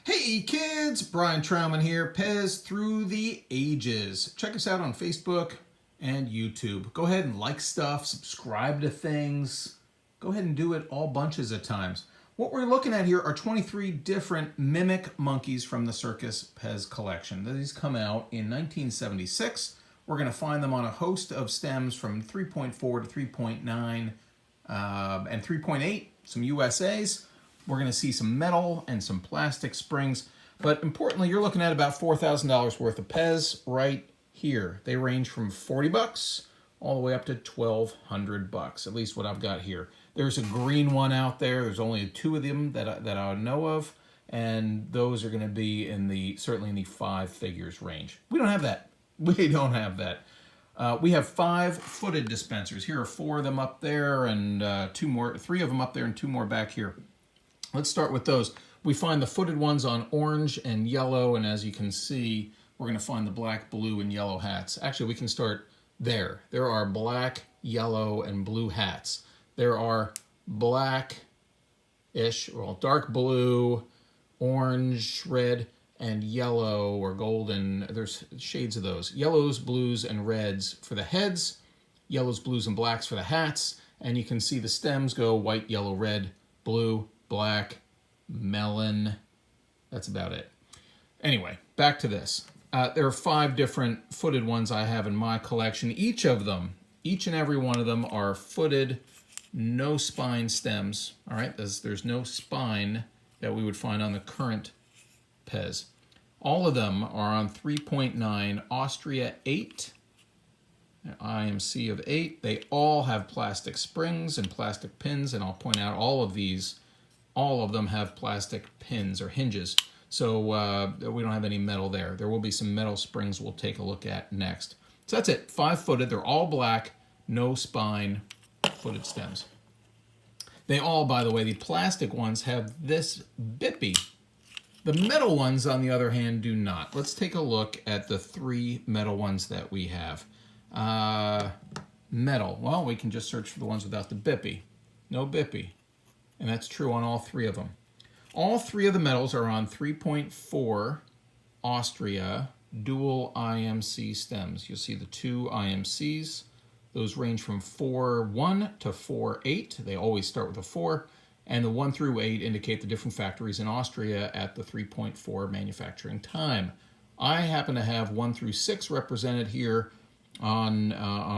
Hey kids, Brian Trauman here, Pez Through the Ages. Check us out on Facebook and YouTube. Go ahead and like stuff, subscribe to things. Go ahead and do it all bunches of times. What we're looking at here are 23 different mimic monkeys from the Circus Pez collection. These come out in 1976. We're going to find them on a host of stems from 3.4 to 3.9 and 3.8, some USAs. We're going to see some metal and some plastic springs. But importantly, you're looking at about $4,000 worth of Pez right here. They range from 40 bucks all the way up to 1,200 bucks, at least what I've got here. There's a green one out there. There's only two of them that I know of, and those are going to be certainly in the 5 figures range. We don't have that. We don't have that. We have 5-footed dispensers. Here are 4 of them up there, and 3 of them up there, and 2 more back here. Let's start with those. We find the footed ones on orange and yellow, and as you can see, we're going to find the black, blue, and yellow hats. Actually, we can start there. There are black, yellow, and blue hats. There are black-ish, well, dark blue, orange, red, and yellow or golden. There's shades of those. Yellows, blues, and reds for the heads, yellows, blues, and blacks for the hats, and you can see the stems go white, yellow, red, blue, black, melon. That's about it. Anyway, back to this. There are 5 different footed ones I have in my collection. Each and every one of them are footed, no spine stems. All right, there's no spine that we would find on the current Pez. All of them are on 3.9 Austria 8, IMC of 8. They all have plastic springs and plastic pins, and I'll point out all of them have plastic pins or hinges. So we don't have any metal there. There will be some metal springs we'll take a look at next. So that's it, 5-footed. They're all black, no spine, footed stems. They all, by the way, the plastic ones have this bippy. The metal ones, on the other hand, do not. Let's take a look at the 3 metal ones that we have. Metal, well, we can just search for the ones without the bippy. No bippy. And that's true on all 3 of them. All 3 of the metals are on 3.4 Austria dual IMC stems. You'll see the 2 IMCs. Those range from 4.1 to 4.8. They always start with a 4. And the 1 through 8 indicate the different factories in Austria at the 3.4 manufacturing time. I happen to have 1 through 6 represented here on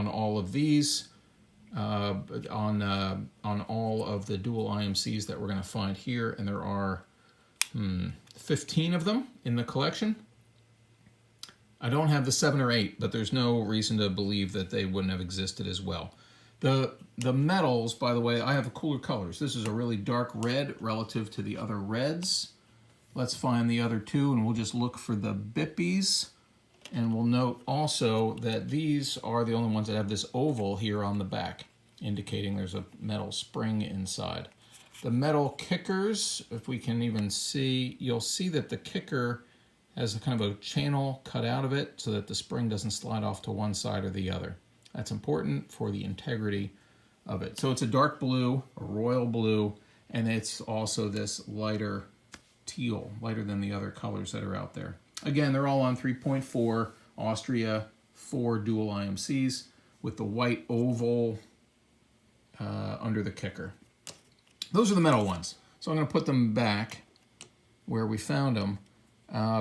all of these. On all of the dual IMCs that we're going to find here, and there are 15 of them in the collection. I don't have the 7 or 8, but there's no reason to believe that they wouldn't have existed as well. The metals, by the way, I have cooler colors. This is a really dark red relative to the other reds. Let's find the other 2, and we'll just look for the bippies. And we'll note also that these are the only ones that have this oval here on the back, indicating there's a metal spring inside. The metal kickers, if we can even see, you'll see that the kicker has a kind of a channel cut out of it so that the spring doesn't slide off to one side or the other. That's important for the integrity of it. So it's a dark blue, a royal blue, and it's also this lighter teal, lighter than the other colors that are out there. Again, they're all on 3.4 Austria 4 dual IMCs with the white oval under the kicker. Those are the metal ones. So I'm going to put them back where we found them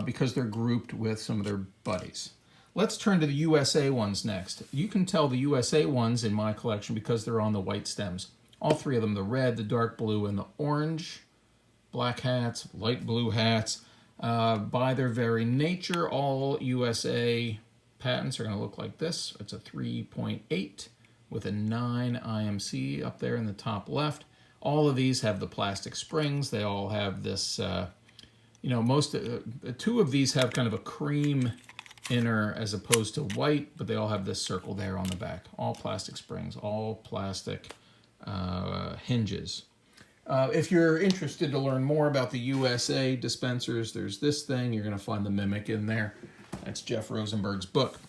because they're grouped with some of their buddies. Let's turn to the USA ones next. You can tell the USA ones in my collection because they're on the white stems. All 3 of them, the red, the dark blue, and the orange. Black hats, light blue hats. By their very nature, all USA patents are going to look like this. It's a 3.8 with a 9 IMC up there in the top left. All of these have the plastic springs. They all have this, 2 of these have kind of a cream inner as opposed to white, but they all have this circle there on the back. All plastic springs, all plastic hinges. If you're interested to learn more about the USA dispensers, there's this thing. You're going to find the Mimic in there. That's Jeff Rosenberg's book.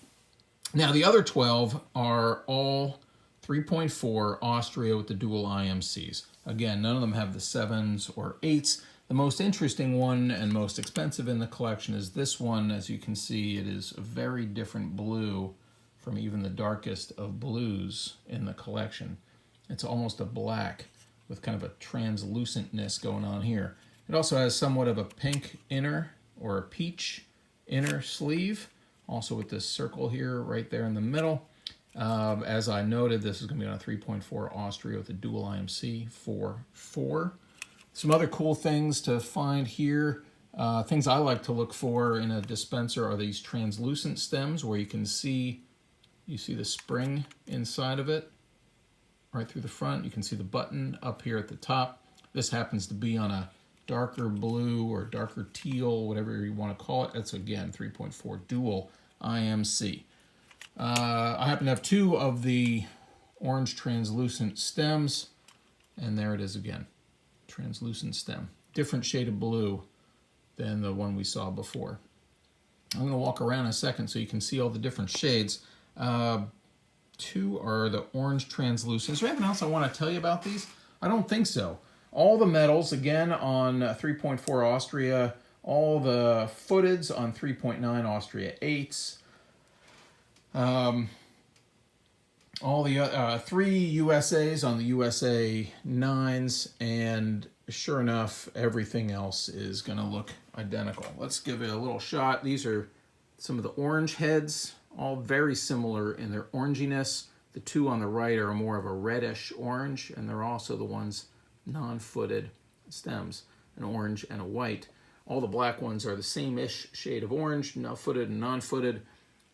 Now, the other 12 are all 3.4 Austria with the dual IMCs. Again, none of them have the 7s or 8s. The most interesting one and most expensive in the collection is this one. As you can see, it is a very different blue from even the darkest of blues in the collection. It's almost a black with kind of a translucentness going on here. It also has somewhat of a pink inner or a peach inner sleeve, also with this circle here right there in the middle. As I noted, this is going to be on a 3.4 Austria with a dual IMC 4.4. Some other cool things to find here, things I like to look for in a dispenser are these translucent stems where you can see, the spring inside of it right through the front. You can see the button up here at the top. This happens to be on a darker blue or darker teal, whatever you want to call it. That's again 3.4 dual IMC. I happen to have 2 of the orange translucent stems, and there it is again. Translucent stem. Different shade of blue than the one we saw before. I'm going to walk around in a second so you can see all the different shades. 2 are the orange translucent. Is there anything else I want to tell you about these? I don't think so. All the metals, again, on 3.4 Austria. All the footeds on 3.9 Austria 8s. All the 3 USAs on the USA 9s, and sure enough, everything else is going to look identical. Let's give it a little shot. These are some of the orange heads, all very similar in their oranginess. The 2 on the right are more of a reddish orange, and they're also the ones non-footed stems, an orange and a white. All the black ones are the same-ish shade of orange, footed and non-footed.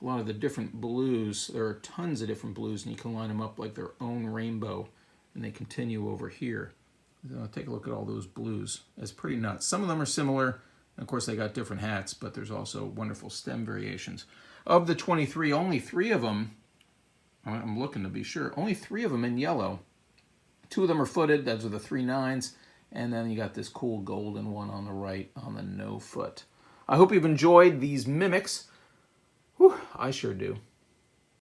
A lot of the different blues, there are tons of different blues, and you can line them up like their own rainbow, and they continue over here. Take a look at all those blues. It's pretty nuts. Some of them are similar, and of course they got different hats, but there's also wonderful stem variations. Of the 23, only 3 of them, I'm looking to be sure, only 3 of them in yellow. 2 of them are footed, those are the 3 9s, and then you got this cool golden one on the right on the no foot. I hope you've enjoyed these mimics. Whew, I sure do.